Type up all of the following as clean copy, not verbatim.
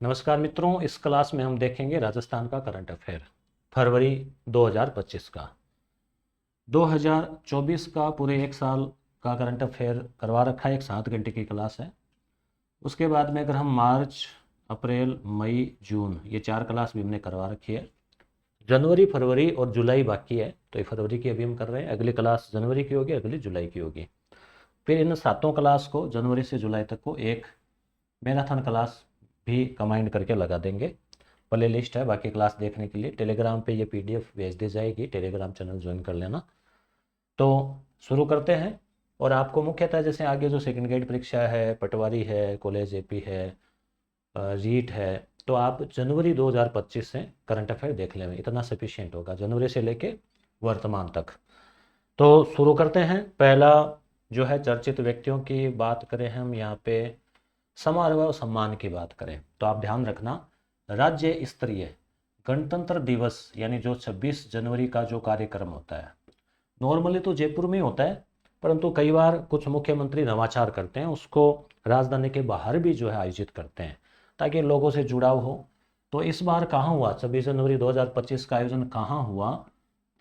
नमस्कार मित्रों, इस क्लास में हम देखेंगे राजस्थान का करंट अफेयर फरवरी 2025 का। 2024 का पूरे एक साल का करंट अफेयर करवा रखा है, एक 7 घंटे की क्लास है। उसके बाद में अगर हम मार्च, अप्रैल, मई, जून, ये 4 क्लास भी हमने करवा रखी है। जनवरी, फरवरी और जुलाई बाकी है, तो ये फरवरी की अभी हम कर रहे हैं। अगली क्लास जनवरी की होगी, अगली जुलाई की होगी। फिर इन 7 क्लास को जनवरी से जुलाई तक को एक मैराथन क्लास भी कंबाइंड करके लगा देंगे। प्ले लिस्ट है बाकी क्लास देखने के लिए। टेलीग्राम पे ये पीडीएफ भेज दी जाएगी, टेलीग्राम चैनल ज्वाइन कर लेना। तो शुरू करते हैं। और आपको मुख्यतः जैसे आगे जो सेकंड ग्रेड परीक्षा है, पटवारी है, कॉलेज एपी है, रीट है, तो आप जनवरी 2025 से करंट अफेयर देख लें, इतना सफिशियंट होगा जनवरी से लेके वर्तमान तक। तो शुरू करते हैं। पहला जो है चर्चित व्यक्तियों की बात करें हम यहाँ पे, समारोह और सम्मान की बात करें तो आप ध्यान रखना, राज्य स्तरीय गणतंत्र दिवस यानी जो 26 जनवरी का जो कार्यक्रम होता है, नॉर्मली तो जयपुर में ही होता है, परंतु कई बार कुछ मुख्यमंत्री नवाचार करते हैं, उसको राजधानी के बाहर भी जो है आयोजित करते हैं ताकि लोगों से जुड़ाव हो। तो इस बार कहाँ हुआ, 26 जनवरी 2025 का आयोजन कहाँ हुआ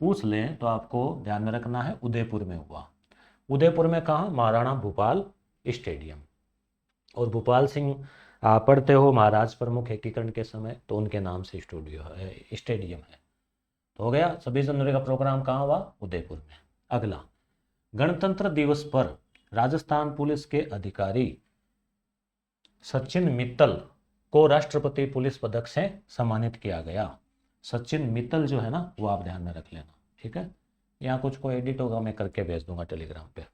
पूछ लें तो आपको ध्यान में रखना है, उदयपुर में हुआ। उदयपुर में कहाँ, महाराणा भूपाल स्टेडियम। और भूपाल सिंह पढ़ते हो महाराज प्रमुख एकीकरण के समय, तो उनके नाम से स्टूडियो है, स्टेडियम है। तो हो गया, 26 जनवरी का प्रोग्राम कहाँ हुआ, उदयपुर में। अगला, गणतंत्र दिवस पर राजस्थान पुलिस के अधिकारी सचिन मित्तल को राष्ट्रपति पुलिस पदक से सम्मानित किया गया। सचिन मित्तल जो है ना, वो आप ध्यान में रख लेना, ठीक है। यहाँ कुछ को एडिट होगा, मैं करके भेज दूंगा टेलीग्राम पे।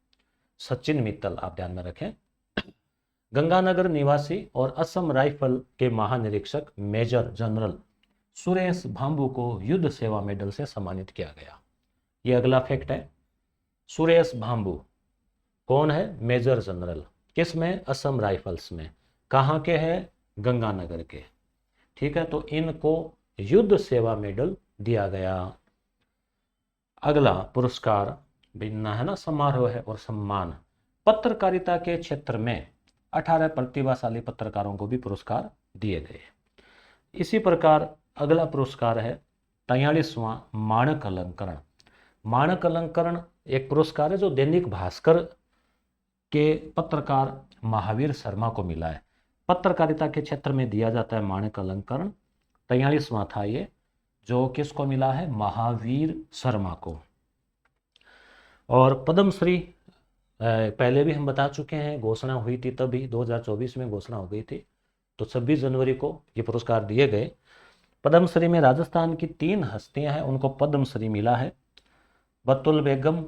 सचिन मित्तल आप ध्यान में रखें। गंगानगर निवासी और असम राइफल के महानिरीक्षक मेजर जनरल सुरेश भांबू को युद्ध सेवा मेडल से सम्मानित किया गया। ये अगला फैक्ट है। सुरेश भांबू कौन है, मेजर जनरल, किस में, असम राइफल्स में। कहाँ के हैं, गंगानगर के, ठीक है। तो इनको युद्ध सेवा मेडल दिया गया। अगला पुरस्कार भिन्न है ना, समारोह है और सम्मान। पत्रकारिता के क्षेत्र में 18 प्रतिभाशाली पत्रकारों को भी पुरस्कार दिए गए। इसी प्रकार अगला पुरस्कार है 43वां माणक अलंकरण। माणक अलंकरण एक पुरस्कार है जो दैनिक भास्कर के पत्रकार महावीर शर्मा को मिला है। पत्रकारिता के क्षेत्र में दिया जाता है माणक अलंकरण, 43वां था ये, जो किसको मिला है, महावीर शर्मा को। और पद्मश्री पहले भी हम बता चुके हैं, घोषणा हुई थी तभी 2024 में घोषणा हो गई थी, तो 26 जनवरी को ये पुरस्कार दिए गए। पद्मश्री में राजस्थान की 3 हस्तियां हैं, उनको पद्मश्री मिला है। बतुल बेगम,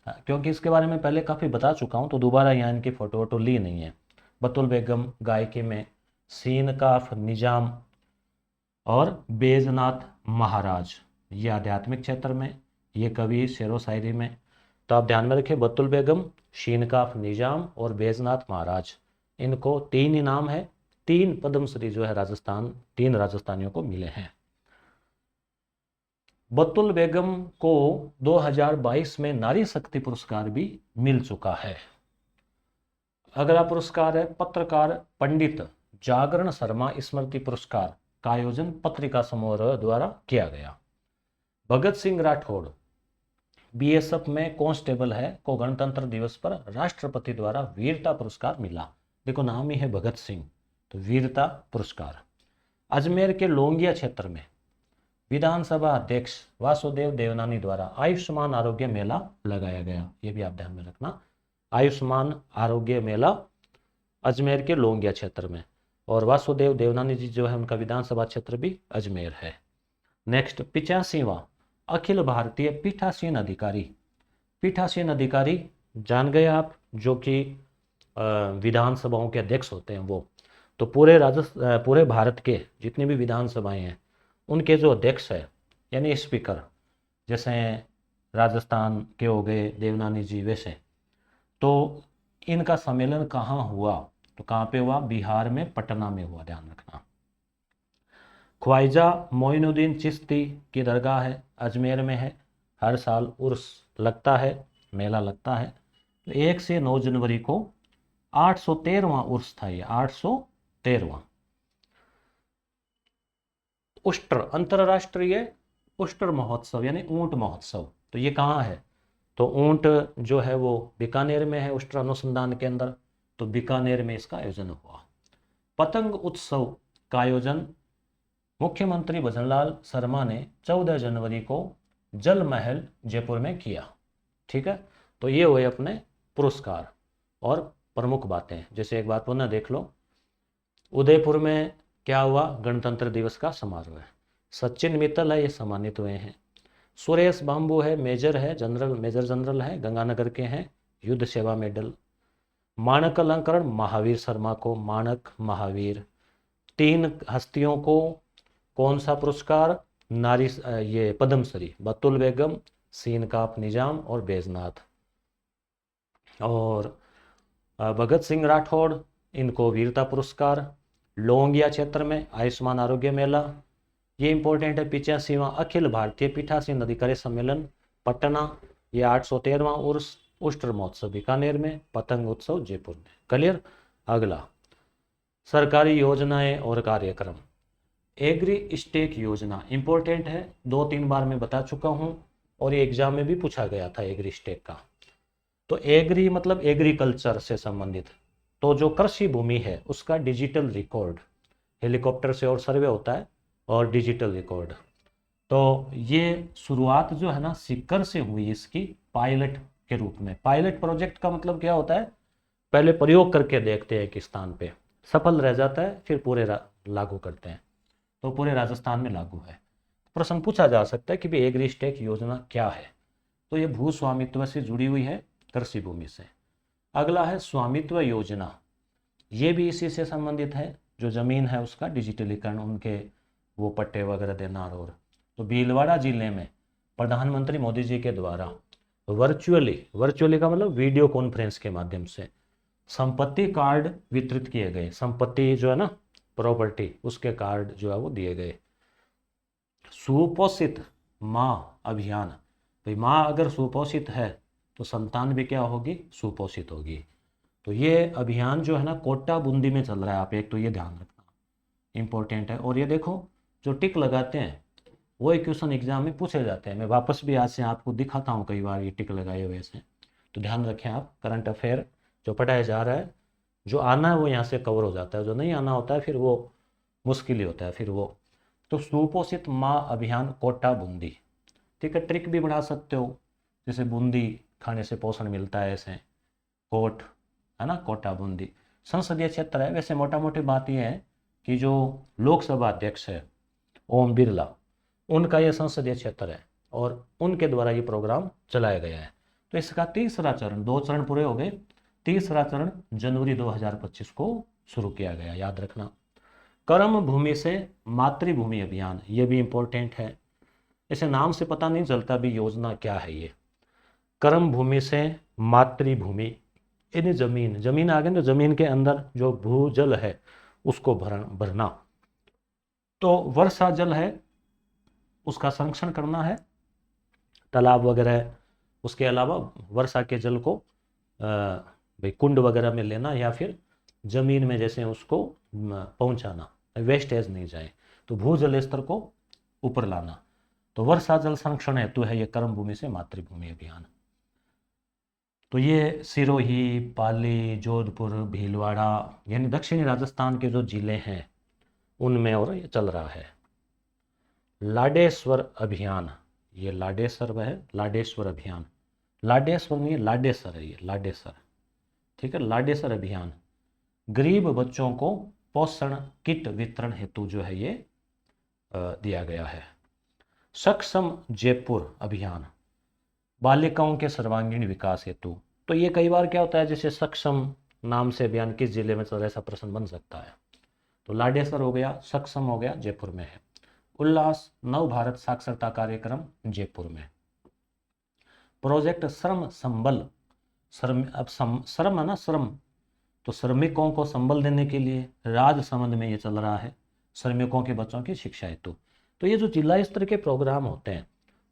क्योंकि इसके बारे में पहले काफ़ी बता चुका हूं तो दोबारा यहाँ इनकी फोटो वोटो ली नहीं है। बतुल बेगम गायकी में, सीनकाफ निजाम और बैजनाथ महाराज ये आध्यात्मिक क्षेत्र में, ये कवि शेरो शायरी में। तो आप ध्यान में रखें, बतुल बेगम, शीनकाफ निजाम और बैजनाथ महाराज, इनको 3 इनाम है। 3 पद्मश्री जो है राजस्थान, 3 राजस्थानियों को मिले हैं। बतुल बेगम को 2022 में नारी शक्ति पुरस्कार भी मिल चुका है। अगला पुरस्कार है पत्रकार पंडित जागरण शर्मा स्मृति पुरस्कार का आयोजन पत्रिका समारोह द्वारा किया गया। भगत सिंह राठौड़ बीएसएफ में कांस्टेबल है, को गणतंत्र दिवस पर राष्ट्रपति द्वारा वीरता पुरस्कार मिला। देखो नाम ही है भगत सिंह, तो वीरता पुरस्कार। अजमेर के लोंगिया क्षेत्र में विधानसभा अध्यक्ष वासुदेव देवनानी द्वारा आयुष्मान आरोग्य मेला लगाया गया। ये भी आप ध्यान में रखना, आयुष्मान आरोग्य मेला अजमेर के लोंगिया क्षेत्र में। और वासुदेव देवनानी जी जो है, उनका विधानसभा क्षेत्र भी अजमेर है। नेक्स्ट, 85वां अखिल भारतीय पीठासीन अधिकारी। पीठासीन अधिकारी जान गए आप, जो कि विधानसभाओं के अध्यक्ष होते हैं वो। तो पूरे भारत के जितनी भी विधानसभाएं हैं उनके जो अध्यक्ष है यानी स्पीकर, जैसे राजस्थान के हो गए देवनानी जी, वैसे तो इनका सम्मेलन कहाँ हुआ, तो कहाँ पे हुआ, बिहार में पटना में हुआ, ध्यान रखना। ख्वाजा मोइनुद्दीन चिश्ती की दरगाह है, अजमेर में है। हर साल उर्स लगता है, मेला लगता है। तो 1 से 9 जनवरी को 813वां उर्स था ये, 813वां। उष्ट्र, अंतरराष्ट्रीय उष्ट्र महोत्सव यानी ऊंट महोत्सव। तो ये कहाँ है? तो ऊंट जो है वो बीकानेर में है, उष्ट्र अनुसंधान के अंदर। तो बीकानेर में इसका आयोजन हुआ। पतंग उत्सव का आयोजन मुख्यमंत्री भजनलाल शर्मा ने 14 जनवरी को जल महल जयपुर में किया। ठीक है, तो ये हुए अपने पुरस्कार और प्रमुख बातें। जैसे एक बात पुनः देख लो, उदयपुर में क्या हुआ? गणतंत्र दिवस का समारोह है। सचिन मित्तल है, ये सम्मानित हुए हैं। सुरेश बांबू है, मेजर है, मेजर जनरल है, गंगानगर के हैं, युद्ध सेवा मेडल। माणक अलंकरण महावीर शर्मा को माणक महावीर। 3 हस्तियों को कौन सा पुरस्कार? नारी ये पद्मश्री, बतुल बेगम, सीनकाप निजाम और बैजनाथ। और भगत सिंह राठौड़, इनको वीरता पुरस्कार। लोंगिया क्षेत्र में आयुष्मान आरोग्य मेला, ये इंपॉर्टेंट है। 85वां अखिल भारतीय पीठासीन अधिकारी सम्मेलन पटना, ये 813वां उर्स उष्ट्र महोत्सव बीकानेर में, पतंग उत्सव जयपुर में। क्लियर? अगला, सरकारी योजनाएं और कार्यक्रम। एग्री स्टेक योजना इंपॉर्टेंट है, 2-3 बार मैं बता चुका हूं और ये एग्जाम में भी पूछा गया था एग्री स्टेक का। तो एग्री मतलब एग्रीकल्चर से संबंधित। तो जो कृषि भूमि है उसका डिजिटल रिकॉर्ड, हेलीकॉप्टर से और सर्वे होता है और डिजिटल रिकॉर्ड। तो ये शुरुआत जो है ना सीकर से हुई इसकी पायलट के रूप में। पायलट प्रोजेक्ट का मतलब क्या होता है? पहले प्रयोग करके देखते हैं कि स्थान पे सफल रह जाता है, फिर पूरे लागू करते हैं। तो पूरे राजस्थान में लागू है। प्रश्न पूछा जा सकता है कि भाई एग्री स्टेक योजना क्या है? तो ये भू स्वामित्व से जुड़ी हुई है, कृषि भूमि से। अगला है स्वामित्व योजना, ये भी इसी से संबंधित है। जो जमीन है उसका डिजिटलीकरण, उनके वो पट्टे वगैरह देना। और तो भीलवाड़ा जिले में प्रधानमंत्री मोदी जी के द्वारा वर्चुअली का मतलब वीडियो कॉन्फ्रेंस के माध्यम से संपत्ति कार्ड वितरित किए गए। संपत्ति जो है ना, प्रॉपर्टी, उसके कार्ड जो है वो दिए गए। सुपोषित माँ अभियान, भाई माँ अगर सुपोषित है तो संतान भी क्या होगी? सुपोषित होगी। तो ये अभियान जो है ना कोटा बूंदी में चल रहा है। आप एक तो ये ध्यान रखना, इंपॉर्टेंट है। और ये देखो जो टिक लगाते हैं वो एक क्वेश्चन एग्जाम में पूछे जाते हैं। मैं वापस भी आज से आपको दिखाता हूँ कई बार ये टिक लगाए हुए से। तो ध्यान रखें आप, करंट अफेयर जो पढ़ाया जा रहा है, जो आना है वो यहाँ से कवर हो जाता है, जो नहीं आना होता है फिर वो मुश्किल ही होता है फिर वो। तो सुपोषित माँ अभियान कोटा बूंदी। ठीक है, ट्रिक भी बढ़ा सकते हो, जैसे बूंदी खाने से पोषण मिलता है, ऐसे कोट है ना, कोटा बूंदी। संसदीय क्षेत्र है। वैसे मोटा मोटी बात यह है कि जो लोकसभा अध्यक्ष है ओम बिरला, उनका यह संसदीय क्षेत्र है और उनके द्वारा ये प्रोग्राम चलाया गया है। तो इसका तीसरा चरण, 2 चरण पूरे हो गए, तीसरा चरण जनवरी 2025 को शुरू किया गया, याद रखना। कर्म भूमि से मातृभूमि अभियान, ये भी इंपॉर्टेंट है। इसे नाम से पता नहीं चलता भी योजना क्या है ये। कर्म भूमि से मातृभूमि, इन जमीन आ गई तो जमीन के अंदर जो भूजल है उसको भरना। तो वर्षा जल है उसका संरक्षण करना है, तालाब वगैरह। उसके अलावा वर्षा के जल को भाई कुंड वगैरह में लेना या फिर जमीन में जैसे उसको पहुंचाना, वेस्टेज नहीं जाए। तो भूजल स्तर को ऊपर लाना। तो वर्षा जल संरक्षण हेतु है ये कर्म भूमि से मातृभूमि अभियान। तो ये सिरोही, पाली, जोधपुर, भीलवाड़ा यानी दक्षिणी राजस्थान के जो जिले हैं उनमें और ये चल रहा है। लाडेश्वर अभियान, ये लाडेश्वर है, लाडेश्वर अभियान, लाडेश्वर नहीं लाडेसर है ये, लाडेसर। ठीक है, लाडेसर अभियान गरीब बच्चों को पोषण किट वितरण हेतु जो है ये दिया गया है। सक्षम जयपुर अभियान बालिकाओं के सर्वांगीण विकास हेतु। तो ये कई बार क्या होता है, जैसे सक्षम नाम से अभियान किस जिले में चल रहा है, ऐसा प्रश्न बन सकता है। तो लाडेसर हो गया, सक्षम हो गया, जयपुर में है। उल्लास नव भारत साक्षरता कार्यक्रम जयपुर में। प्रोजेक्ट श्रम संबल, श्रम है ना, श्रम, तो श्रमिकों को संबल देने के लिए राजसमंद में ये चल रहा है, श्रमिकों के बच्चों की शिक्षा हेतु। तो ये जो जिला स्तर के प्रोग्राम होते हैं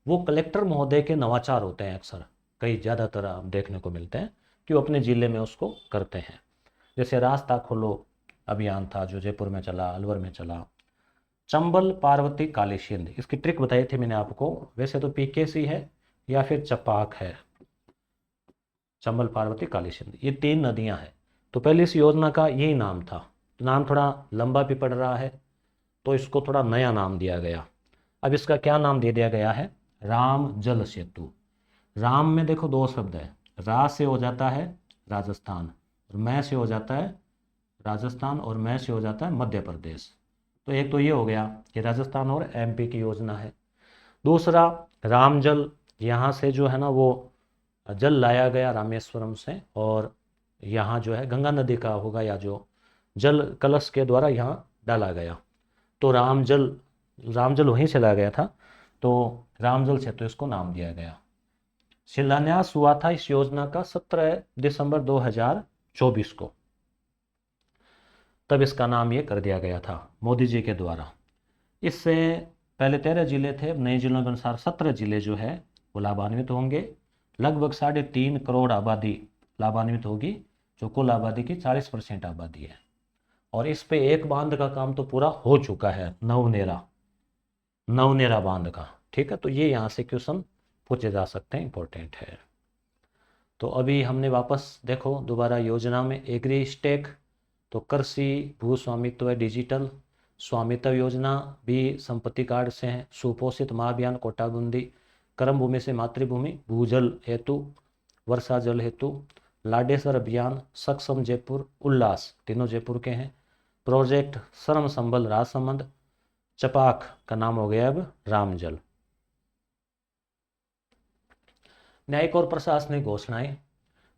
वो कलेक्टर महोदय के नवाचार होते हैं। अक्सर कई ज़्यादातर आप देखने को मिलते हैं कि वो अपने ज़िले में उसको करते हैं। जैसे रास्ता खोलो अभियान था जो जयपुर में चला, अलवर में चला। चंबल पार्वती कालीसिंध, इसकी ट्रिक बताई थी मैंने आपको। वैसे तो पीकेसी है या फिर चपाक है। चंबल पार्वती कालीसिंध ये 3 नदियां हैं। तो पहले इस योजना का यही नाम था। तो नाम थोड़ा लंबा भी पड़ रहा है, तो इसको थोड़ा नया नाम दिया गया। अब इसका क्या नाम दे दिया गया है? राम जल सेतु। राम में देखो 2 शब्द है, रा से हो जाता है राजस्थान, और मैं से हो जाता है राजस्थान, और मैं से हो जाता है मध्य प्रदेश। तो एक तो ये हो गया कि राजस्थान और एमपी की योजना है। दूसरा, राम जल, यहाँ से जो है ना वो जल लाया गया रामेश्वरम से, और यहाँ जो है गंगा नदी का होगा, या जो जल कलश के द्वारा यहाँ डाला गया। तो राम जल वहीं से लाया गया था, तो राम जल से तो इसको नाम दिया गया। शिलान्यास हुआ था इस योजना का 17 दिसंबर 2024 को। तब इसका नाम ये कर दिया गया था मोदी जी के द्वारा। इससे पहले 13 जिले थे, अब नए जिलों के अनुसार 17 जिले जो है वो लाभान्वित होंगे। लगभग 3.5 करोड़ आबादी लाभान्वित होगी, जो कुल आबादी की 40% आबादी है। और इस पे एक बांध का काम तो पूरा हो चुका है, नवनेरा बांध का। ठीक है, तो ये यहाँ से क्वेश्चन पूछे जा सकते हैं, इंपॉर्टेंट है। तो अभी हमने वापस देखो दोबारा योजना में एग्री स्टेक, तो कृषि भू स्वामित्व डिजिटल स्वामित्व योजना भी संपत्ति कार्ड से है। सुपोषित माह अभियान कोटाबंदी, कर्म भूमि से मातृभूमि, भूजल हेतु, वर्षा जल हेतु, लाडेसर अभियान, सक्षम जयपुर, उल्लास, तीनों जयपुर के हैं। प्रोजेक्ट श्रम संबल राजसमंद, चपाक का नाम हो गया अब रामजल। न्यायिक और प्रशासनिक घोषणाएं।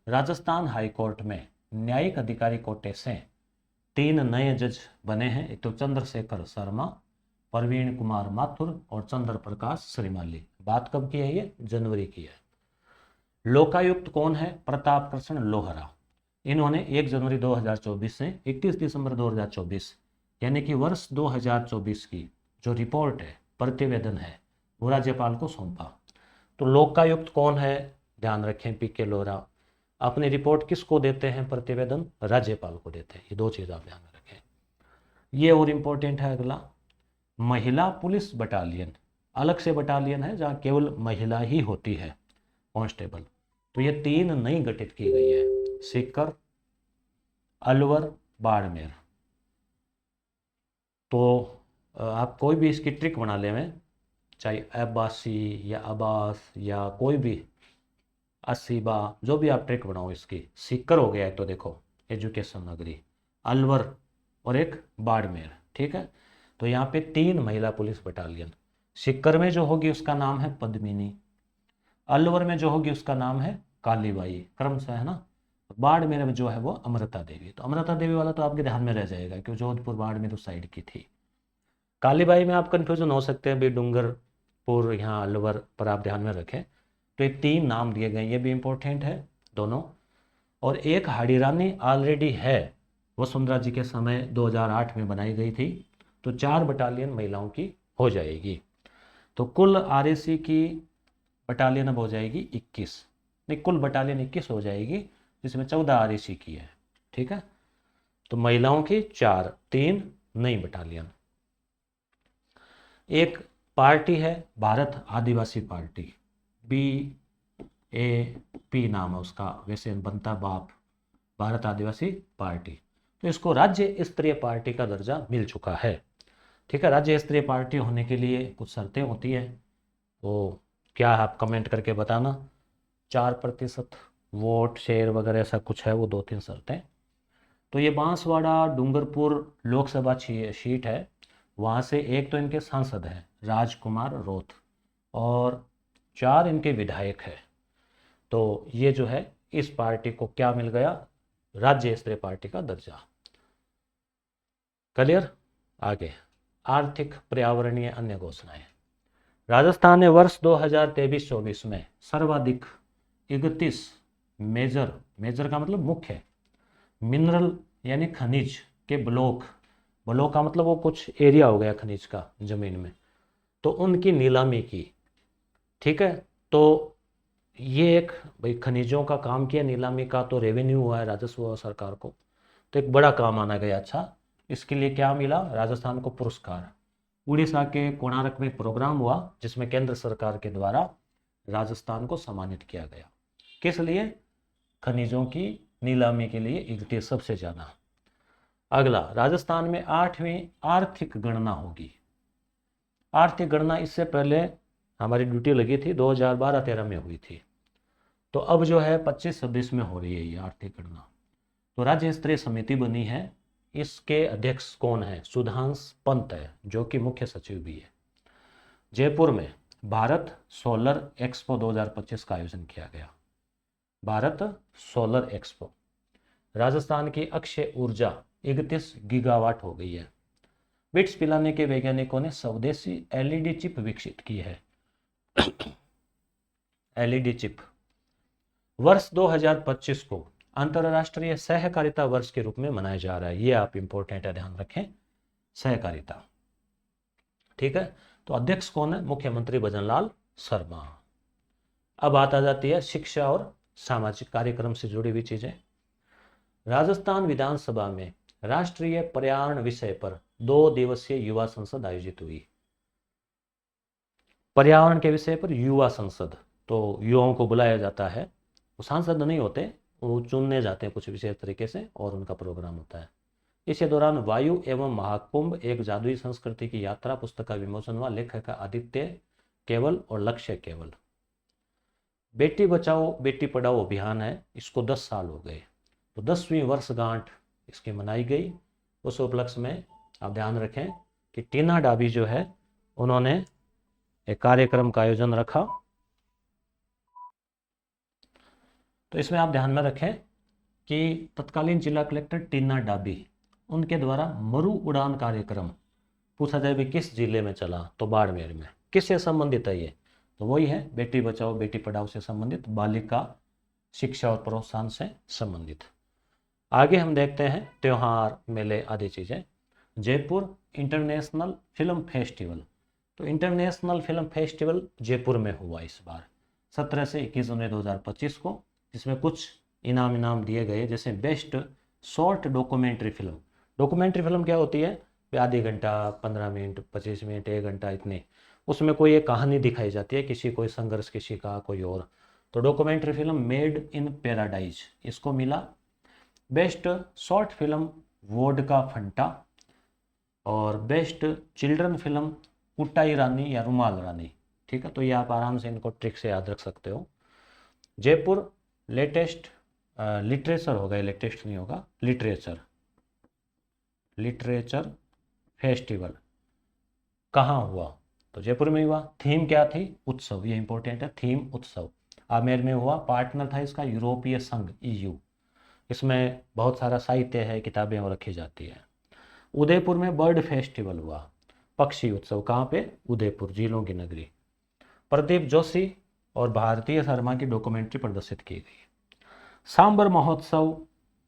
राजस्थान हाईकोर्ट में न्यायिक अधिकारी कोटे से 3 नए जज बने हैं। एक तो चंद्रशेखर शर्मा, प्रवीण कुमार माथुर और चंद्र प्रकाश श्रीमाली। बात कब की है? ये जनवरी की है। लोकायुक्त कौन है? प्रताप कृष्ण लोहरा। इन्होंने 1 जनवरी 2024 से 31 दिसंबर 2024 यानी कि वर्ष 2024 की जो रिपोर्ट है, प्रतिवेदन है, वो राज्यपाल को सौंपा। तो लोकायुक्त कौन है? ध्यान रखें, पीके लोहरा। अपनी रिपोर्ट किसको देते हैं? प्रतिवेदन राज्यपाल को देते हैं। ये 2 चीज़ आप ध्यान में रखें। ये और इम्पोर्टेंट है अगला, महिला पुलिस बटालियन। अलग से बटालियन है जहाँ केवल महिला ही होती है, कांस्टेबल। तो ये 3 नई गठित की गई है, सीकर, अलवर, बाड़मेर। तो आप कोई भी इसकी ट्रिक बना लें, चाहे अब्बासी या अब्बास या कोई भी असीबा, जो भी आप ट्रिक बनाओ इसकी। सीकर हो गया है तो देखो एजुकेशन नगरी, अलवर और एक बाड़मेर। ठीक है, तो यहाँ पे 3 महिला पुलिस बटालियन। सीकर में जो होगी उसका नाम है पद्मिनी, अलवर में जो होगी उसका नाम है कालीबाई, क्रमशः है ना। बाड़मेर में जो है वो अमृता देवी। तो अमृता देवी वाला तो आपके ध्यान में रह जाएगा, क्योंकि जोधपुर बाड़मेर उस साइड की थी। कालीबाई में आप कंफ्यूजन हो सकते हैं, भी डूंगरपुर यहाँ अलवर पर आप ध्यान में रखें। तो ये 3 नाम दिए गए, ये भी इंपॉर्टेंट है दोनों। और एक हाड़ीरानी ऑलरेडी है, वसुंधरा जी के समय 2008 में बनाई गई थी। तो 4 बटालियन महिलाओं की हो जाएगी। तो कुल आरएसी की बटालियन अब हो जाएगी 21, नहीं कुल बटालियन 21 हो जाएगी, जिसमें 14 आरएसी की है। ठीक है, तो महिलाओं की 4, 3 नई बटालियन। एक पार्टी है भारत आदिवासी पार्टी, BAP नाम है उसका, वैसे बनता बाप, भारत आदिवासी पार्टी। तो इसको राज्य स्तरीय पार्टी का दर्जा मिल चुका है। ठीक है, राज्य स्तरीय पार्टी होने के लिए कुछ शर्तें होती है, वो क्या आप कमेंट करके बताना। 4% वोट शेयर वगैरह ऐसा कुछ है, वो 2-3 शर्तें। तो ये बांसवाड़ा डूंगरपुर लोकसभा सीट है, वहाँ से एक तो इनके सांसद हैं राजकुमार रोथ, और 4 इनके विधायक है। तो ये जो है इस पार्टी को क्या मिल गया? राज्य स्तरीय पार्टी का दर्जा। क्लियर? आगे आर्थिक पर्यावरणीय अन्य घोषणाएं। राजस्थान ने वर्ष 2023-24 में सर्वाधिक 31 मेजर का मतलब मुख्य, मिनरल यानी खनिज के ब्लॉक का मतलब वो कुछ एरिया हो गया खनिज का जमीन में, तो उनकी नीलामी की। ठीक है, तो ये एक भाई खनिजों का काम किया, नीलामी का तो रेवेन्यू हुआ है, राजस्व हुआ सरकार को, तो एक बड़ा काम माना गया। अच्छा, इसके लिए क्या मिला राजस्थान को? पुरस्कार। उड़ीसा के कोणार्क में प्रोग्राम हुआ जिसमें केंद्र सरकार के द्वारा राजस्थान को सम्मानित किया गया। किस लिए? खनिजों की नीलामी के लिए इकट्ठे सबसे ज़्यादा। अगला, राजस्थान में 8वीं आर्थिक गणना होगी। आर्थिक गणना इससे पहले हमारी ड्यूटी लगी थी 2012-13 में हुई थी, तो अब जो है 25-26 में हो रही है ये आर्थिक गणना। तो राज्य स्तरीय समिति बनी है, इसके अध्यक्ष कौन है? सुधांश पंत है, जो कि मुख्य सचिव भी है। जयपुर में भारत सोलर एक्सपो 2025 का आयोजन किया गया। Bharat solar expo. राजस्थान की अक्षय ऊर्जा 31 गीगावाट हो गई है। बिट्स पिलाने के वैज्ञानिकों ने स्वदेशी एलईडी चिप विकसित की है। LED chip. वर्ष 2025 को अंतर्राष्ट्रीय सहकारिता वर्ष के रूप में मनाया जा रहा है। ये आप इंपॉर्टेंट है, ध्यान रखें, सहकारिता। ठीक है, तो अध्यक्ष कौन है? मुख्यमंत्री भजनलाल शर्मा। अब बात आ जाती है शिक्षा और सामाजिक कार्यक्रम से जुड़ी हुई चीजें। राजस्थान विधानसभा में राष्ट्रीय पर्यावरण विषय पर 2 दिवसीय युवा संसद आयोजित हुई। पर्यावरण के विषय पर युवा संसद, तो युवाओं को बुलाया जाता है, वो सांसद नहीं होते, वो चुनने जाते हैं कुछ विशेष तरीके से और उनका प्रोग्राम होता है। इसी दौरान वायु एवं महाकुंभ एक जादुई संस्कृति की यात्रा पुस्तक का विमोचन हुआ। लेखक आदित्य केवल और लक्ष्य केवल। बेटी बचाओ बेटी पढ़ाओ अभियान है, इसको 10 साल हो गए, तो 10वीं वर्षगांठ इसकी मनाई गई। उस उपलक्ष्य में आप ध्यान रखें कि टीना डाबी जो है उन्होंने एक कार्यक्रम का आयोजन रखा। तो इसमें आप ध्यान में रखें कि तत्कालीन जिला कलेक्टर टीना डाबी, उनके द्वारा मरु उड़ान कार्यक्रम, पूछा जाए भी किस जिले में चला, तो बाड़मेर में। किससे संबंधित है ये? तो वही है बेटी बचाओ बेटी पढ़ाओ से संबंधित, बालिका शिक्षा और प्रोत्साहन से संबंधित। आगे हम देखते हैं त्योहार, मेले आदि चीज़ें। Jaipur international film festival. तो इंटरनेशनल फिल्म फेस्टिवल जयपुर में हुआ इस बार 17 से 21 जनवरी 2025 को, जिसमें कुछ इनाम दिए गए, जैसे best short documentary film. Documentary film क्या होती है? आधे घंटा, 15 मिनट, 25 मिनट, 1 घंटा, इतने, उसमें कोई एक कहानी दिखाई जाती है, किसी कोई संघर्ष, किसी का कोई और। तो documentary film made in paradise इसको मिला। Best short film vodka Fanta, और बेस्ट चिल्ड्रन फिल्म कुटाई रानी या रुमाल रानी। ठीक है, तो ये आप आराम से इनको ट्रिक से याद रख सकते हो। जयपुर लेटेस्ट लिटरेचर होगा, लेटेस्ट नहीं होगा, लिटरेचर फेस्टिवल कहाँ हुआ? तो जयपुर में हुआ। थीम क्या थी? उत्सव, ये इंपॉर्टेंट है, थीम उत्सव। आमेर में हुआ। पार्टनर था इसका यूरोपीय संघ, EU। इसमें बहुत सारा साहित्य है, किताबें और रखी जाती है। उदयपुर में बर्ड फेस्टिवल हुआ, पक्षी उत्सव। कहाँ पे? उदयपुर, झीलों की नगरी। प्रदीप जोशी और भारतीय शर्मा की डॉक्यूमेंट्री प्रदर्शित की गई। सांबर महोत्सव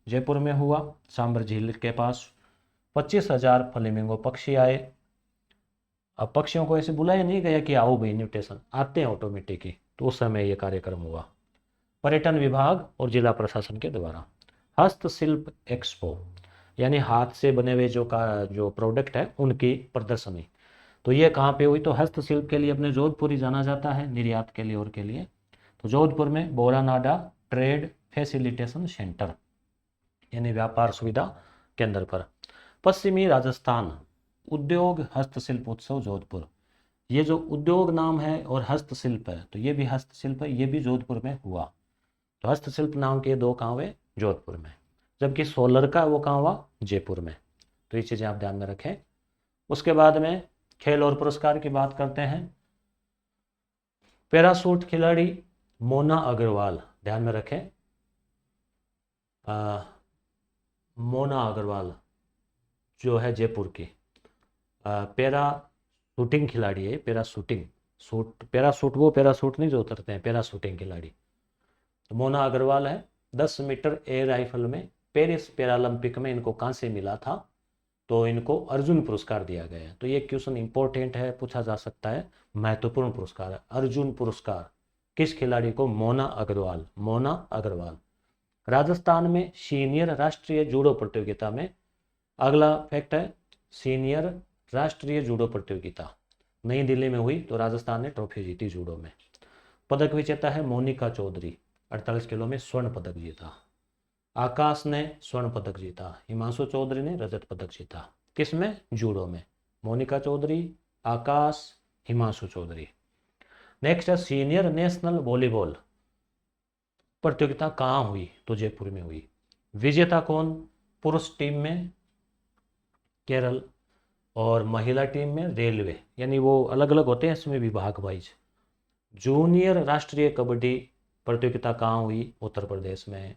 जयपुर में हुआ, सांबर झील के पास। 25,000 फ्लेमिंगो पक्षी आए। अब पक्षियों को ऐसे बुलाया नहीं गया कि आओ भाई इन्विटेशन, आते हैं ऑटोमेटिक ही, तो उस समय ये कार्यक्रम हुआ। पर्यटन विभाग और जिला प्रशासन के द्वारा हस्तशिल्प एक्सपो, यानी हाथ से बने हुए जो प्रोडक्ट है उनकी प्रदर्शनी। तो ये कहाँ पे हुई? तो हस्तशिल्प के लिए अपने जोधपुर ही जाना जाता है, निर्यात के लिए और के लिए। तो जोधपुर में बोरानाडा ट्रेड फैसिलिटेशन सेंटर, यानी व्यापार सुविधा केंद्र पर। पश्चिमी राजस्थान उद्योग हस्तशिल्प उत्सव जोधपुर। ये जो उद्योग नाम है और हस्तशिल्प है, तो ये भी हस्तशिल्प है, ये भी जोधपुर में हुआ। तो हस्तशिल्प नाम के 2 कहाँ हुए? जोधपुर में। जबकि सोलर का वो कहाँ हुआ? जयपुर में। तो ये चीज़ें आप ध्यान में रखें। उसके बाद में खेल और पुरस्कार की बात करते हैं। पैराशूट खिलाड़ी मोना अग्रवाल, ध्यान में रखें, मोना अग्रवाल जो है जयपुर की पैरा शूटिंग खिलाड़ी है। पैराशूट वो पैराशूट नहीं जो उतरते हैं, पैरा शूटिंग खिलाड़ी। तो मोना अग्रवाल है। 10 मीटर एयर राइफल में पेरिस पैरालंपिक में इनको कांस्य मिला था, तो इनको अर्जुन पुरस्कार दिया गया है। तो ये क्वेश्चन इंपॉर्टेंट है, पूछा जा सकता है, महत्वपूर्ण पुरस्कार है। अर्जुन पुरस्कार किस खिलाड़ी को? मोना अग्रवाल। मोना अग्रवाल। राजस्थान में सीनियर राष्ट्रीय जूडो प्रतियोगिता में, अगला फैक्ट है, सीनियर राष्ट्रीय जूडो प्रतियोगिता नई दिल्ली में हुई, तो राजस्थान ने ट्रॉफी जीती जूडो में। पदक विजेता है मोनिका चौधरी, 48 किलो में स्वर्ण पदक जीता। आकाश ने स्वर्ण पदक जीता, हिमांशु चौधरी ने रजत पदक जीता। किसमें? जूडो में। मोनिका चौधरी, आकाश, हिमांशु चौधरी। नेक्स्ट है सीनियर नेशनल वॉलीबॉल प्रतियोगिता कहाँ हुई? तो जयपुर में हुई। विजेता कौन? पुरुष टीम में केरल और महिला टीम में रेलवे, यानी वो अलग अलग होते हैं इसमें विभाग वाइज। जूनियर राष्ट्रीय कबड्डी प्रतियोगिता कहाँ हुई? उत्तर प्रदेश में।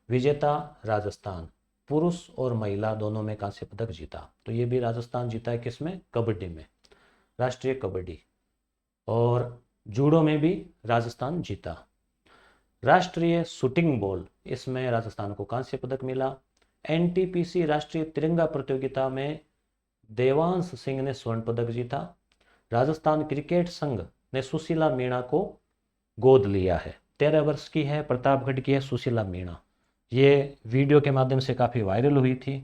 विजेता राजस्थान, पुरुष और महिला दोनों में कांस्य पदक जीता, तो ये भी राजस्थान जीता है। किसमें? कबड्डी में, राष्ट्रीय कबड्डी। और जूडो में भी राजस्थान जीता। राष्ट्रीय शूटिंग बॉल, इसमें राजस्थान को कांस्य पदक मिला। एनटीपीसी राष्ट्रीय तिरंगा प्रतियोगिता में देवांश सिंह ने स्वर्ण पदक जीता। राजस्थान क्रिकेट संघ ने सुशीला मीणा को गोद लिया है। 13 वर्ष की है, प्रतापगढ़ की है सुशीला मीणा। ये वीडियो के माध्यम से काफ़ी वायरल हुई थी,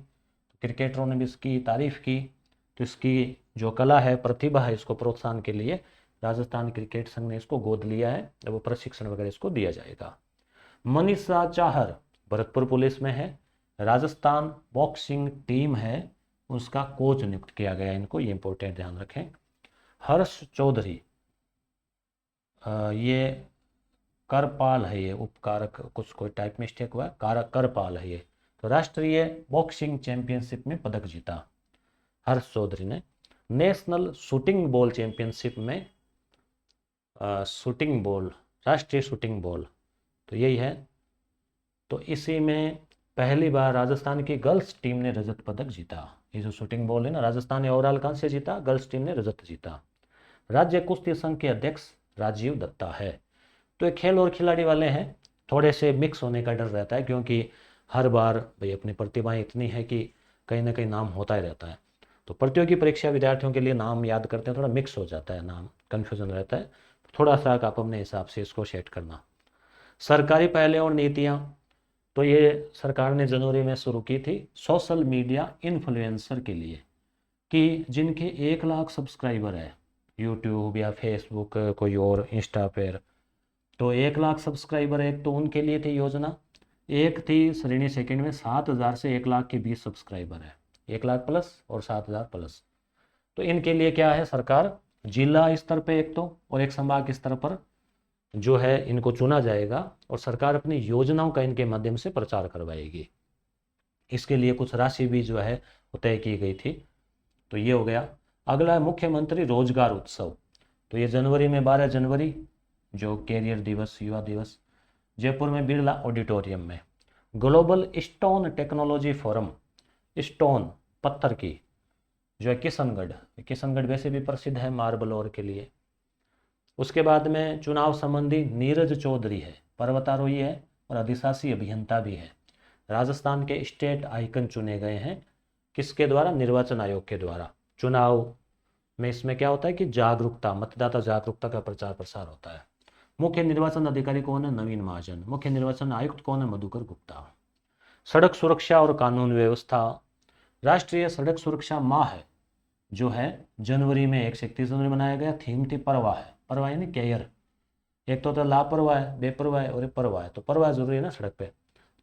क्रिकेटरों ने भी इसकी तारीफ की। तो इसकी जो कला है, प्रतिभा है, इसको प्रोत्साहन के लिए राजस्थान क्रिकेट संघ ने इसको गोद लिया है, वो प्रशिक्षण वगैरह इसको दिया जाएगा। मनीषा चाहर भरतपुर पुलिस में है। राजस्थान बॉक्सिंग टीम है, उसका कोच नियुक्त किया गया इनको, ये इंपॉर्टेंट ध्यान रखें। हर्ष चौधरी, ये करपाल है, ये उपकारक कुछ कोई टाइप मिस्टेक हुआ है, करपाल है ये। तो राष्ट्रीय बॉक्सिंग चैंपियनशिप में पदक जीता हर्ष चौधरी ने। नेशनल शूटिंग बॉल चैंपियनशिप में शूटिंग बॉल, राष्ट्रीय शूटिंग बॉल, तो यही है। तो इसी में पहली बार राजस्थान की गर्ल्स टीम ने रजत पदक जीता। ये जो शूटिंग बॉल है ना, राजस्थान ने ओवरऑल कांस्य जीता, गर्ल्स टीम ने रजत जीता। राज्य कुश्ती संघ के अध्यक्ष राजीव दत्ता है। तो ये खेल और खिलाड़ी वाले हैं, थोड़े से मिक्स होने का डर रहता है, क्योंकि हर बार भाई अपनी प्रतिभाएं इतनी है कि कहीं ना कहीं नाम होता ही रहता है। तो प्रतियोगी परीक्षा विद्यार्थियों के लिए नाम याद करते हैं, थोड़ा मिक्स हो जाता है, नाम कन्फ्यूजन रहता है, थोड़ा सा आप अपने हिसाब से इसको सेट करना। सरकारी पहले और नीतियाँ, तो ये सरकार ने जनवरी में शुरू की थी सोशल मीडिया इन्फ्लुएंसर के लिए, कि जिनके 1 लाख सब्सक्राइबर है यूट्यूब या फेसबुक कोई और इंस्टा पर, तो 1 लाख सब्सक्राइबर है, तो उनके लिए थी योजना। एक थी श्रेणी सेकंड में 7,000 से 1 लाख के बीच सब्सक्राइबर है, 1 लाख प्लस और 7,000 प्लस। तो इनके लिए क्या है, सरकार जिला स्तर पे एक तो और एक संभाग स्तर पर जो है इनको चुना जाएगा, और सरकार अपनी योजनाओं का इनके माध्यम से प्रचार करवाएगी। इसके लिए कुछ राशि भी जो है वो तय की गई थी। तो ये हो गया। अगला है मुख्यमंत्री रोजगार उत्सव, तो ये जनवरी में 12 जनवरी जो कैरियर दिवस, युवा दिवस, जयपुर में बिरला ऑडिटोरियम में। Global stone technology forum, stone पत्थर की जो है किशनगढ़ वैसे भी प्रसिद्ध है मार्बल और के लिए। उसके बाद में चुनाव संबंधी नीरज चौधरी है, पर्वतारोही है और अधिशासी अभियंता भी है। राजस्थान के स्टेट आइकन चुने गए हैं, किसके द्वारा? निर्वाचन आयोग के द्वारा। चुनाव में इसमें क्या होता है कि जागरूकता, मतदाता जागरूकता का प्रचार प्रसार होता है। मुख्य निर्वाचन अधिकारी कौन है? नवीन महाजन। मुख्य निर्वाचन आयुक्त कौन है? मधुकर गुप्ता। सड़क सुरक्षा और कानून व्यवस्था, राष्ट्रीय सड़क सुरक्षा माह है जो है जनवरी में 1 से 31 जनवरी मनाया गया। थीम थी परवाह है, परवाह यानी केयर। एक तो होता है लापरवाह है, बेपरवाह है और परवाह है, तो परवाह जरूरी है ना सड़क पे।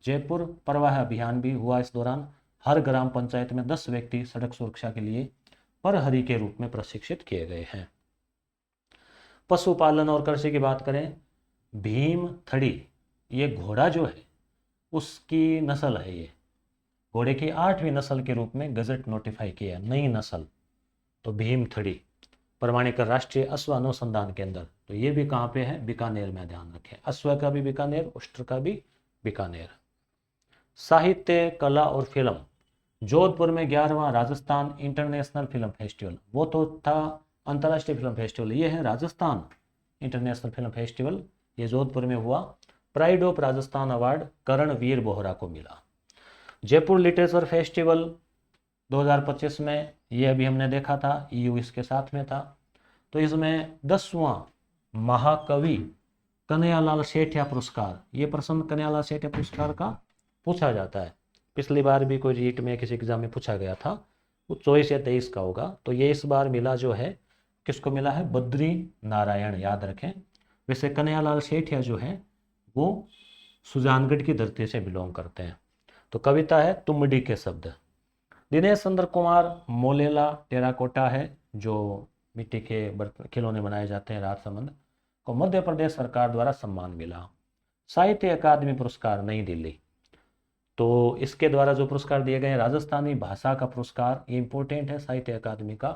जयपुर परवाह अभियान भी हुआ इस दौरान। हर ग्राम पंचायत में 10 व्यक्ति सड़क सुरक्षा के लिए प्रहरी के रूप में प्रशिक्षित किए गए हैं। पशुपालन और कृषि की बात करें, भीम थड़ी, ये घोड़ा जो है उसकी नस्ल है, ये घोड़े की 8वीं नस्ल के रूप में गजट नोटिफाई किया, नई नस्ल, तो भीम थड़ी। प्रमाणीकर राष्ट्रीय अश्व अनुसंधान केंद्र, तो ये भी कहाँ पे है? बीकानेर में, ध्यान रखें। अश्व का भी बीकानेर, उष्ट्र का भी बीकानेर। साहित्य, कला और फिल्म, जोधपुर में 11वां राजस्थान इंटरनेशनल फिल्म फेस्टिवल, वो तो था अंतर्राष्ट्रीय फिल्म फेस्टिवल, ये है राजस्थान इंटरनेशनल फिल्म फेस्टिवल, ये जोधपुर में हुआ। Pride of Rajasthan award Karanveer Bohra को मिला। जयपुर लिटरेचर फेस्टिवल 2025 में, ये अभी हमने देखा था, EU इसके साथ में था। तो इसमें 10वां महाकवि कन्हैयालाल सेठिया पुरस्कार, ये प्रसन्न कन्हैयालाल सेठिया पुरस्कार का पूछा जाता है। पिछली बार भी कोई रीट में किसी एग्जाम में पूछा गया था, वो 24 या 23 का होगा। तो ये इस बार मिला जो है, किसको मिला है? बद्री नारायण, याद रखें। वैसे कन्हैयालाल सेठिया जो है वो सुजानगढ़ की धरती से बिलोंग करते हैं। तो कविता है तुमडी के शब्द। दिनेश चंद्र कुमार मोलेला टेराकोटा है, जो मिट्टी के खिलौने बनाए जाते हैं, राजसमंद को मध्य प्रदेश सरकार द्वारा सम्मान मिला। साहित्य अकादमी पुरस्कार नई दिल्ली, तो इसके द्वारा जो पुरस्कार दिए गए हैं, राजस्थानी भाषा का पुरस्कार, ये इंपॉर्टेंट है साहित्य अकादमी का।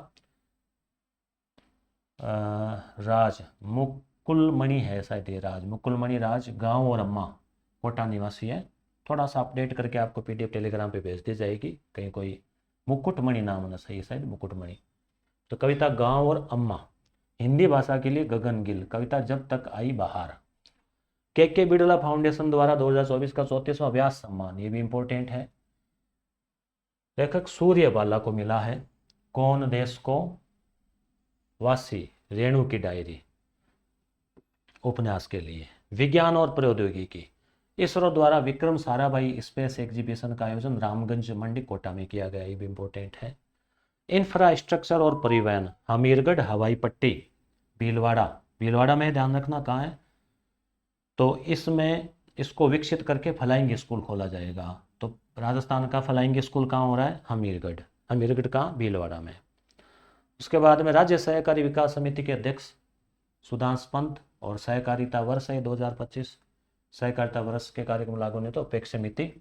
राज मुकुलमणि है शायद, ये राज मुकुलमणि राज, गांव और अम्मा, कोटा निवासी है। थोड़ा सा अपडेट करके आपको पीडीएफ टेलीग्राम पे भेज दी जाएगी, कहीं कोई मुकुटमणि नाम होना चाहिए शायद, मुकुटमणि। तो कविता गांव और अम्मा, हिंदी भाषा के लिए गगन गिल, कविता जब तक आई बहार। के बिड़ला फाउंडेशन द्वारा 2024 का 34वां व्यास सम्मान, ये भी इंपॉर्टेंट है। लेखक सूर्यबाला को मिला है कौन देश को वासी, रेणु की डायरी, उपन्यास के लिए। विज्ञान और प्रौद्योगिकी, इसरो द्वारा विक्रम साराभाई स्पेस एग्जीबिशन का आयोजन रामगंज मंडी कोटा में किया गया, ये भी इंपॉर्टेंट है। इंफ्रास्ट्रक्चर और परिवहन, हमीरगढ़ हवाई पट्टी, भीलवाड़ा, भीलवाड़ा में ध्यान रखना कहाँ है, तो इसमें इसको विकसित करके फ्लाइंग स्कूल खोला जाएगा। तो राजस्थान का फ्लाइंग स्कूल कहाँ हो रहा है? हमीरगढ़, हमीरगढ़ कहाँ? भीलवाड़ा में। उसके बाद में राज्य सहकारी विकास समिति के अध्यक्ष सुधांश पंत, और सहकारिता वर्ष है 2025, सहकारिता वर्ष के कार्यक्रम लागू होने तो अपेक्ष समिति,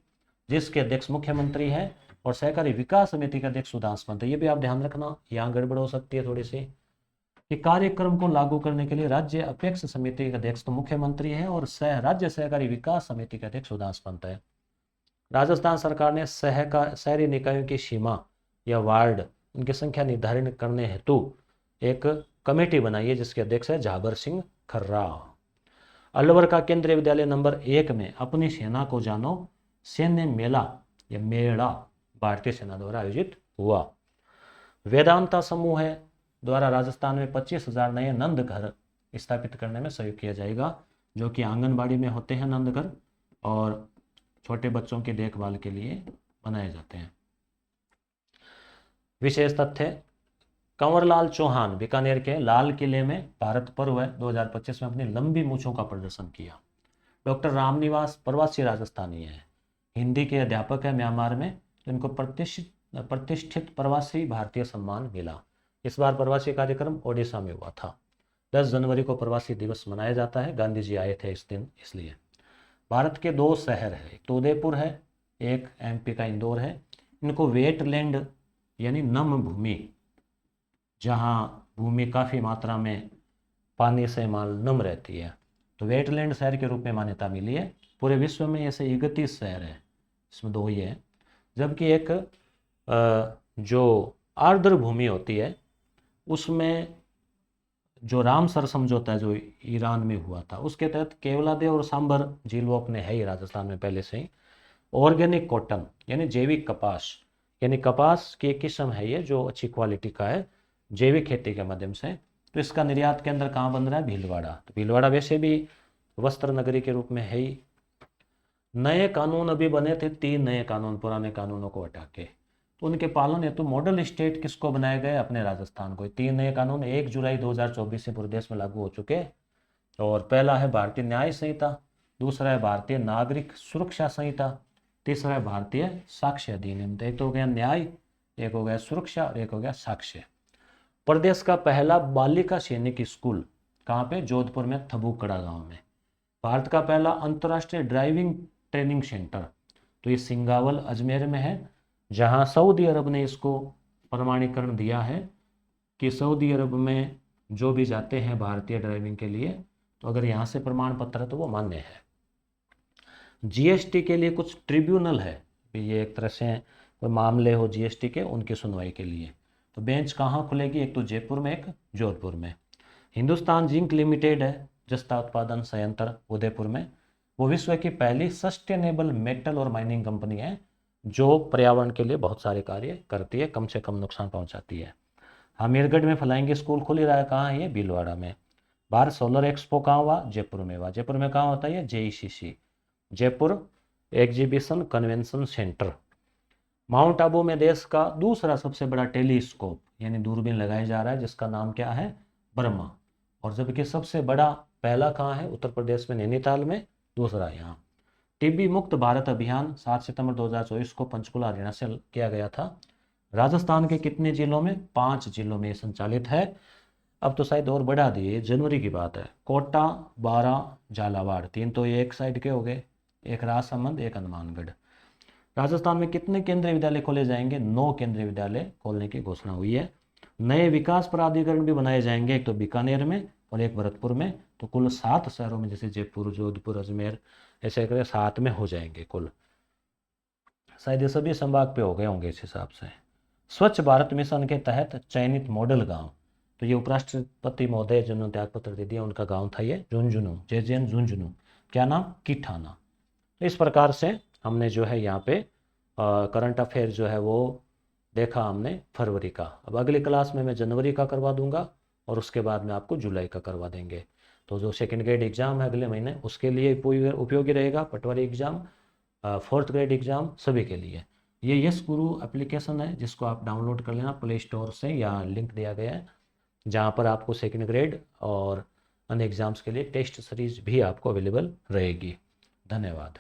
जिसके अध्यक्ष मुख्यमंत्री है, और सहकारी विकास समिति के अध्यक्ष सुधांश पंत। ये भी आप ध्यान रखना, यहाँ गड़बड़ हो सकती है थोड़ी सी, कि कार्यक्रम को लागू करने के लिए राज्य अपेक्ष समिति के अध्यक्ष तो मुख्यमंत्री है, और राज्य सहकारी विकास समिति के अध्यक्ष सुधांश पंत है। राजस्थान सरकार ने शहरी निकायों की सीमा या वार्ड, उनकी संख्या निर्धारित करने हेतु एक कमेटी बनाई है, जिसके अध्यक्ष है झाबर सिंह खर्रा। अलवर का केंद्रीय विद्यालय नंबर 1 में अपनी सेना को जानो सैन्य मेला या मेला भारतीय सेना द्वारा आयोजित हुआ। वेदांता समूह है द्वारा राजस्थान में 25,000 नए नंद घर स्थापित करने में सहयोग किया जाएगा, जो कि आंगनबाड़ी में होते हैं नंद घर, और छोटे बच्चों की देखभाल के लिए बनाए जाते हैं। विशेष तथ्य, कंवरलाल चौहान बीकानेर के लाल किले में भारत पर्व 2025 में अपनी लंबी मूछों का प्रदर्शन किया। डॉक्टर रामनिवास प्रवासी राजस्थानी है, हिंदी के अध्यापक है म्यांमार में, इनको प्रतिष्ठित प्रवासी भारतीय सम्मान मिला। इस बार प्रवासी कार्यक्रम ओडिशा में हुआ था। 10 जनवरी को प्रवासी दिवस मनाया जाता है, गांधी जी आए थे इस दिन इसलिए। भारत के 2 शहर है, एक तो उदयपुर है, एक एमपी का इंदौर है। इनको वेटलैंड यानी नम भूमि, जहाँ भूमि काफ़ी मात्रा में पानी से नम रहती है, तो वेटलैंड शहर के रूप में मान्यता मिली है। पूरे विश्व में ऐसे 31 शहर है, इसमें 2 ही है। जबकि एक जो आर्द्र भूमि होती है, उसमें जो रामसर समझौता है जो ईरान में हुआ था, उसके तहत केवलादेव और सांबर झील वो अपने है ही राजस्थान में पहले से ही। ऑर्गेनिक कॉटन यानी जैविक कपास, यानी कपास की एक किस्म है ये जो अच्छी क्वालिटी का है, जैविक खेती के माध्यम से। तो इसका निर्यात केंद्र कहाँ बन रहा है? भीलवाड़ा। तो भीलवाड़ा वैसे भी वस्त्र नगरी के रूप में है ही। नए कानून अभी बने थे, 3 नए कानून पुराने कानूनों को हटा के, तो उनके पालन हेतु मॉडल स्टेट किसको बनाए गए? अपने राजस्थान को। 3 नए कानून 1 जुलाई 2024 से पूरे देश में लागू हो चुके। और पहला है भारतीय न्याय संहिता, दूसरा है भारतीय नागरिक सुरक्षा संहिता, तीसरा है भारतीय साक्ष्य अधिनियम। एक तो हो गया न्याय, एक हो गया सुरक्षा, और एक हो गया साक्ष्य। प्रदेश का पहला बालिका सैनिक स्कूल कहाँ पे? जोधपुर में, थबूकड़ा गांव में। भारत का पहला अंतर्राष्ट्रीय ड्राइविंग ट्रेनिंग सेंटर, तो ये सिंगावल अजमेर में है, जहां सऊदी अरब ने इसको प्रमाणीकरण दिया है कि सऊदी अरब में जो भी जाते हैं भारतीय ड्राइविंग के लिए, तो अगर यहाँ से प्रमाण पत्र है तो वो मान्य है। जीएसटी के लिए कुछ ट्रिब्यूनल है, ये एक तरह से कोई मामले हो जीएसटी के, उनकी सुनवाई के लिए। तो बेंच कहाँ खुलेगी? एक तो जयपुर में, एक जोधपुर में। हिंदुस्तान जिंक लिमिटेड है, जस्ता उत्पादन संयंत्र उदयपुर में, वो विश्व की पहली सस्टेनेबल मेटल और माइनिंग कंपनी है, जो पर्यावरण के लिए बहुत सारे कार्य करती है, कम से कम नुकसान पहुंचाती है। हमीरगढ़ में फ्लाइंग स्कूल खुल ही रहा है, कहाँ है ये? भीलवाड़ा में। भारत सोलर एक्सपो कहाँ हुआ? जयपुर में हुआ। जयपुर में कहाँ होता है ये? JECC, Jaipur exhibition convention centre. Mount Abu में देश का दूसरा सबसे बड़ा टेलीस्कोप यानी दूरबीन लगाया जा रहा है, जिसका नाम क्या है, ब्रह्मा। और जबकि सबसे बड़ा पहला कहाँ है, उत्तर प्रदेश में नैनीताल में, दूसरा यहाँ। टीबी मुक्त भारत अभियान 7 सितंबर 2024 को पंचकुला हरियाणा से किया गया था। राजस्थान के कितने जिलों में, 5 जिलों में संचालित है। अब तो शायद और बढ़ा दिए, जनवरी की बात है। कोटा, बारां, झालावाड़, 3 तो ये एक साइड के हो गए, एक राजसमंद, एक हनुमानगढ़। राजस्थान में कितने केंद्रीय विद्यालय खोले जाएंगे, 9 केंद्रीय विद्यालय खोलने की घोषणा हुई है। नए विकास प्राधिकरण भी बनाए जाएंगे, एक तो बीकानेर में और एक भरतपुर में। तो कुल 7 शहरों में, जैसे जयपुर, जोधपुर, अजमेर, ऐसे करके 7 में हो जाएंगे कुल। शायद ये सभी संभाग पे हो गए होंगे इस हिसाब से। स्वच्छ भारत मिशन के तहत चयनित मॉडल गांव, तो ये उपराष्ट्रपति महोदय जिन्होंने त्यागपत्र दे दिया, उनका गांव था ये झुंझुनू, जेजेएन झुंझुनू। क्या नाम, कीठाना। तो इस प्रकार से हमने जो है यहाँ पे करंट अफेयर जो है वो देखा हमने फरवरी का। अब अगली क्लास में मैं जनवरी का करवा दूंगा और उसके बाद में आपको जुलाई का करवा देंगे। तो जो सेकेंड ग्रेड एग्जाम है अगले महीने, उसके लिए उपयोगी रहेगा पटवारी एग्जाम, 4th ग्रेड एग्जाम सभी के लिए। ये यस गुरु एप्लीकेशन है, जिसको आप डाउनलोड कर लेना प्ले स्टोर से, या लिंक दिया गया है, जहाँ पर आपको सेकेंड ग्रेड और अन्य एग्जाम्स के लिए टेस्ट सीरीज भी आपको अवेलेबल रहेगी। धन्यवाद।